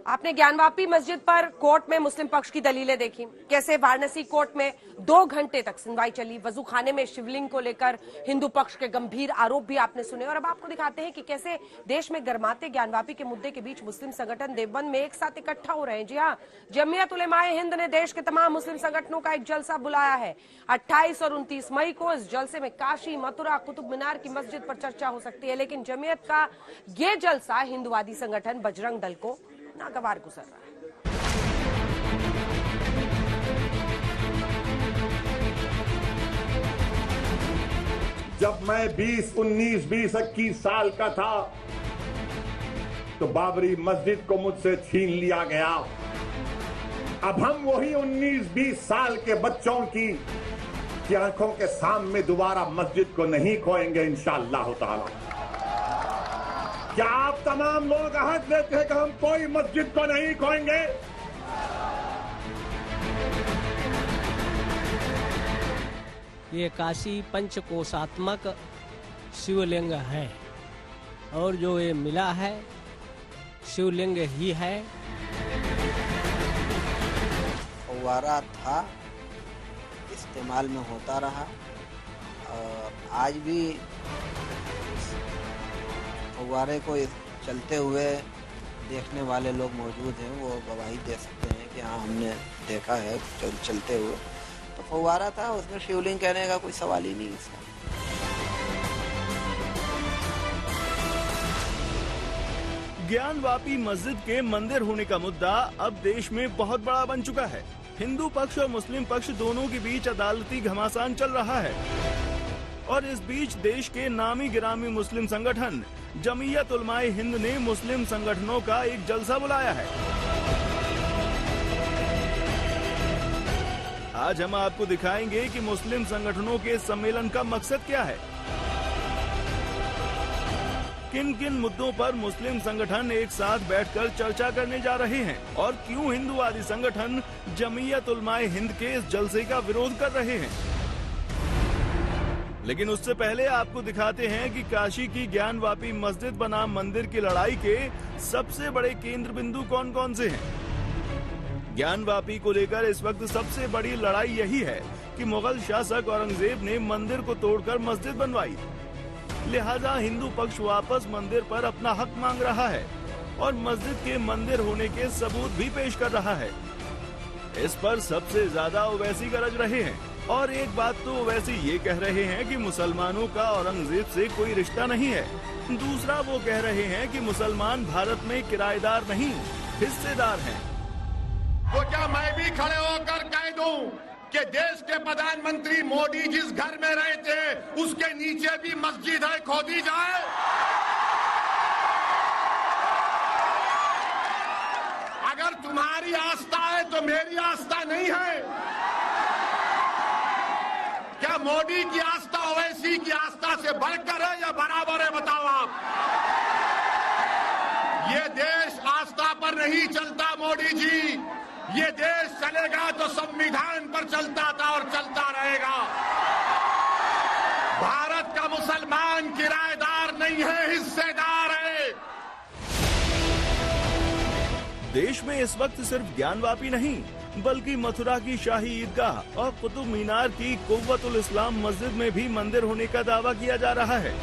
आपने ज्ञानवापी मस्जिद पर कोर्ट में मुस्लिम पक्ष की दलीलें देखी, कैसे वाराणसी कोर्ट में 2 घंटे तक सुनवाई चली। वजू खाने में शिवलिंग को लेकर हिंदू पक्ष के गंभीर आरोप भी आपने सुने। और अब आपको दिखाते हैं कि कैसे देश में गर्माते ज्ञानवापी के मुद्दे के बीच मुस्लिम संगठन देवबंद में एक साथ इकट्ठा हो रहे हैं। जी हाँ, जमीयत उलेमाए हिंद ने देश के तमाम मुस्लिम संगठनों का एक जलसा बुलाया है। 28 और 29 मई को इस जलसे में काशी, मथुरा, कुतुब मीनार की मस्जिद पर चर्चा हो सकती है। लेकिन जमीयत का ये जलसा हिंदुवादी संगठन बजरंग दल को नागवार गुजर रहा है। जब मैं 20, 19, 20, 21 साल का था तो बाबरी मस्जिद को मुझसे छीन लिया गया। अब हम वही 19, 20 साल के बच्चों की आंखों के सामने दोबारा मस्जिद को नहीं खोएंगे इंशाअल्लाह ताला। क्या आप तमाम लोग अहद लेते हैं कि हम कोई मस्जिद को नहीं खोएंगे? ये काशी पंचकोशात्मक शिवलिंग है और जो ये मिला है शिवलिंग ही है। फव्वारा था, इस्तेमाल में होता रहा और आज भी फव्वारे को चलते हुए देखने वाले लोग मौजूद हैं। वो गवाही दे सकते हैं कि हाँ हमने देखा है चलते हुए। तो फव्वारा था, उसमें शिवलिंग कहने का कोई सवाल ही नहीं इसका। ज्ञानवापी मस्जिद के मंदिर होने का मुद्दा अब देश में बहुत बड़ा बन चुका है। हिंदू पक्ष और मुस्लिम पक्ष दोनों के बीच अदालती घमासान चल रहा है और इस बीच देश के नामी गिरामी मुस्लिम संगठन जमीयत उलमाए हिंद ने मुस्लिम संगठनों का एक जलसा बुलाया है। आज हम आपको दिखाएंगे कि मुस्लिम संगठनों के सम्मेलन का मकसद क्या है, किन किन मुद्दों पर मुस्लिम संगठन एक साथ बैठकर चर्चा करने जा रहे हैं और क्यों हिंदुवादी संगठन जमीयत उलमाए हिंद के इस जलसे का विरोध कर रहे हैं। लेकिन उससे पहले आपको दिखाते हैं कि काशी की ज्ञानवापी मस्जिद बनाम मंदिर की लड़ाई के सबसे बड़े केंद्र बिंदु कौन कौन से हैं। ज्ञानवापी को लेकर इस वक्त सबसे बड़ी लड़ाई यही है कि मुगल शासक औरंगजेब ने मंदिर को तोड़कर मस्जिद बनवाई, लिहाजा हिंदू पक्ष वापस मंदिर पर अपना हक मांग रहा है और मस्जिद के मंदिर होने के सबूत भी पेश कर रहा है। इस पर सबसे ज्यादा ओवैसी गरज रहे हैं और एक बात तो ओवैसी ये कह रहे हैं कि मुसलमानों का औरंगजेब से कोई रिश्ता नहीं है। दूसरा वो कह रहे हैं कि मुसलमान भारत में किराएदार नहीं हिस्सेदार हैं। तो क्या मैं भी खड़े होकर कह दूं कि देश के प्रधानमंत्री मोदी जिस घर में रहे थे उसके नीचे भी मस्जिद है, खोदी जाए? अगर तुम्हारी आस्था है तो मेरी आस्था नहीं है। क्या मोदी की आस्था ओवैसी की आस्था से बढ़कर है या बराबर है? बताओ आप। ये देश आस्था पर नहीं चलता मोदी जी, ये देश चलेगा तो संविधान पर चलता था और चलता रहेगा। भारत का मुसलमान किराएदार नहीं है, हिस्सेदार है। देश में इस वक्त सिर्फ ज्ञानवापी नहीं बल्कि मथुरा की शाही ईदगाह और कुतुब मीनार की कुव्वतुल इस्लाम मस्जिद में भी मंदिर होने का दावा किया जा रहा है।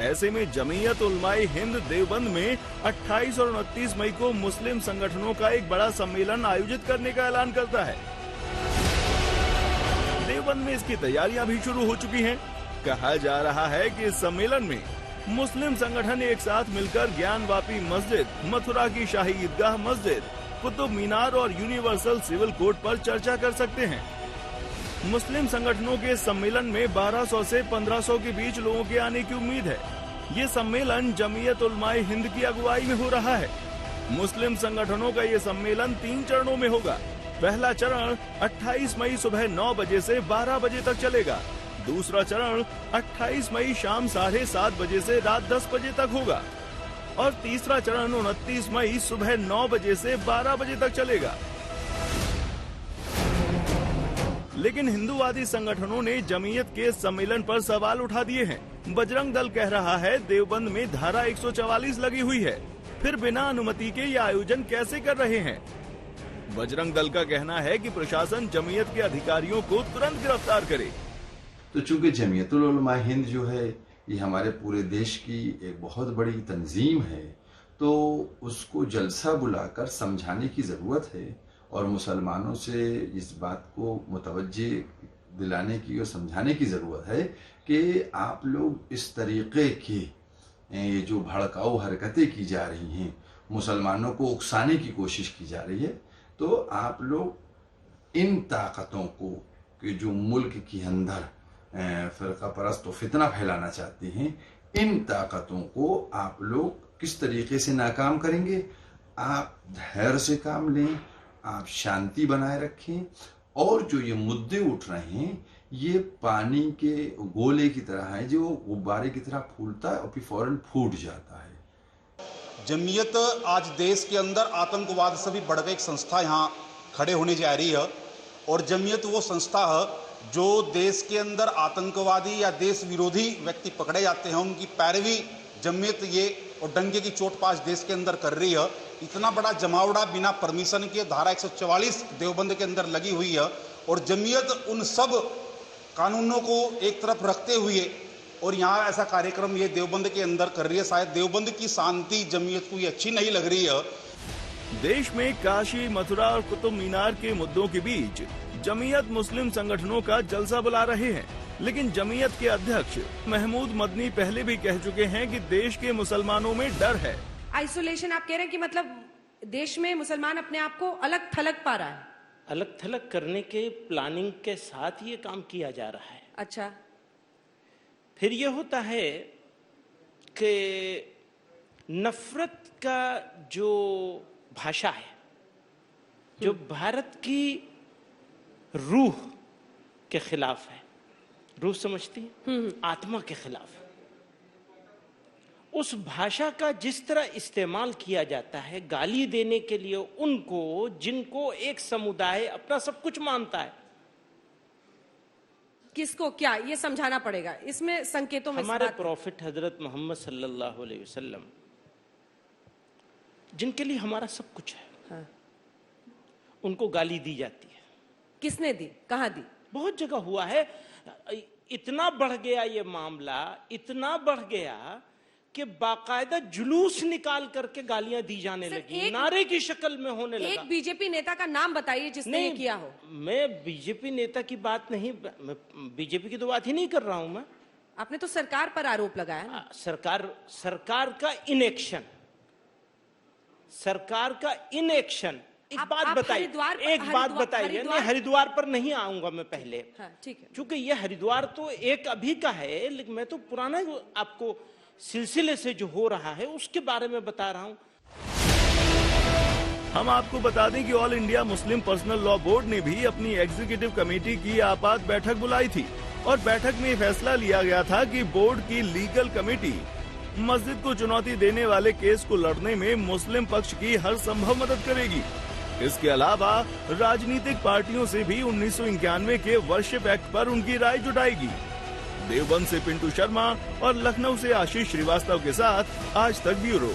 ऐसे में जमीयत उलमाए हिंद देवबंद में 28 और 29 मई को मुस्लिम संगठनों का एक बड़ा सम्मेलन आयोजित करने का ऐलान करता है। देवबंद में इसकी तैयारियां भी शुरू हो चुकी हैं। कहा जा रहा है कि इस सम्मेलन में मुस्लिम संगठन एक साथ मिलकर ज्ञानवापी मस्जिद, मथुरा की शाही ईदगाह मस्जिद, कुतुब मीनार और यूनिवर्सल सिविल कोड पर चर्चा कर सकते हैं। मुस्लिम संगठनों के सम्मेलन में 1200 से 1500 के बीच लोगों के आने की उम्मीद है। ये सम्मेलन जमीयत उलमाए हिंद की अगुवाई में हो रहा है। मुस्लिम संगठनों का ये सम्मेलन 3 चरणों में होगा। पहला चरण 28 मई सुबह 9 बजे से 12 बजे तक चलेगा। दूसरा चरण 28 मई शाम 7:30 बजे से रात 10 बजे तक होगा और तीसरा चरण 29 मई सुबह 9 बजे से 12 बजे तक चलेगा। लेकिन हिंदूवादी संगठनों ने जमीयत के सम्मेलन पर सवाल उठा दिए हैं। बजरंग दल कह रहा है देवबंद में धारा 144 लगी हुई है, फिर बिना अनुमति के ये आयोजन कैसे कर रहे हैं। बजरंग दल का कहना है कि प्रशासन जमीयत के अधिकारियों को तुरंत गिरफ्तार करे। तो चूंकि जमीयतुल उलमा हिंद जो है ये हमारे पूरे देश की एक बहुत बड़ी तंजीम है, तो उसको जलसा बुलाकर समझाने की ज़रूरत है और मुसलमानों से इस बात को मुतवज्जे दिलाने की और समझाने की ज़रूरत है कि आप लोग इस तरीक़े की ये जो भड़काऊ हरकतें की जा रही हैं, मुसलमानों को उकसाने की कोशिश की जा रही है, तो आप लोग इन ताकतों को कि जो मुल्क के अंदर फ़िरका परस्त फितना फैलाना चाहती हैं, इन ताकतों को आप लोग किस तरीके से नाकाम करेंगे। आप धैर्य से काम लें, आप शांति बनाए रखें, और जो ये मुद्दे उठ रहे हैं ये पानी के गोले की तरह है, जो गुब्बारे की तरह फूलता है और फिर फौरन फूट जाता है। जमीयत आज देश के अंदर आतंकवाद से भी बढ़कर एक संस्था यहाँ खड़े होने जा रही है, और जमीयत वो संस्था है जो देश के अंदर आतंकवादी या देश विरोधी व्यक्ति पकड़े जाते हैं उनकी पैरवी जमीयत ये और डंके की चोटपाच देश के अंदर कर रही है। इतना बड़ा जमावड़ा बिना परमिशन के धारा 144 देवबंद के अंदर लगी हुई है, और जमीयत उन सब कानूनों को एक तरफ रखते हुए और यहाँ ऐसा कार्यक्रम ये देवबंद के अंदर कर रही है। शायद देवबंद की शांति जमीयत को ये अच्छी नहीं लग रही है। देश में काशी, मथुरा और कुतुब मीनार के मुद्दों के बीच जमीयत मुस्लिम संगठनों का जलसा बुला रहे हैं, लेकिन जमीयत के अध्यक्ष महमूद मदनी पहले भी कह चुके हैं कि देश के मुसलमानों में डर है। आइसोलेशन आप कह रहे हैं कि मतलब देश में मुसलमान अपने आप को अलग थलग पा रहा है, अलग थलग करने के प्लानिंग के साथ ये काम किया जा रहा है। अच्छा, फिर ये होता है कि नफरत का जो भाषा है, जो भारत की रूह के खिलाफ है, रूह समझती है, आत्मा के खिलाफ है, उस भाषा का जिस तरह इस्तेमाल किया जाता है गाली देने के लिए उनको जिनको एक समुदाय अपना सब कुछ मानता है। किसको क्या ये समझाना पड़ेगा, इसमें संकेतों में हमारे प्रॉफिट हजरत मोहम्मद सल्लल्लाहु अलैहि वसल्लम जिनके लिए हमारा सब कुछ है, हाँ। उनको गाली दी जाती है। किसने दी, कहाँ दी? बहुत जगह हुआ है। इतना बढ़ गया ये मामला, इतना बढ़ गया कि बाकायदा जुलूस निकाल करके गालियां दी जाने लगी, नारे की शक्ल में होने लगा। एक बीजेपी नेता का नाम बताइए जिसने ये किया हो। मैं बीजेपी नेता की बात नहीं, बीजेपी की तो बात ही नहीं कर रहा हूं मैं। आपने तो सरकार पर आरोप लगाया ना। सरकार का इनएक्शन, सरकार का इनएक्शन। एक बात बताइए, एक बात बताइए। नहीं, हरिद्वार पर नहीं आऊंगा मैं पहले, हाँ, ठीक है। क्योंकि ये हरिद्वार तो एक अभी का है, लेकिन मैं तो पुराना आपको सिलसिले से जो हो रहा है उसके बारे में बता रहा हूं। हम आपको बता दें कि all India Muslim personal law board ने भी अपनी एग्जीक्यूटिव कमेटी की आपात बैठक बुलाई थी, और बैठक में फैसला लिया गया था कि बोर्ड की लीगल कमेटी मस्जिद को चुनौती देने वाले केस को लड़ने में मुस्लिम पक्ष की हर संभव मदद करेगी। इसके अलावा राजनीतिक पार्टियों से भी 1991 के वर्शिप एक्ट पर उनकी राय जुटाएगी। देवबंद से पिंटू शर्मा और लखनऊ से आशीष श्रीवास्तव के साथ आज तक ब्यूरो।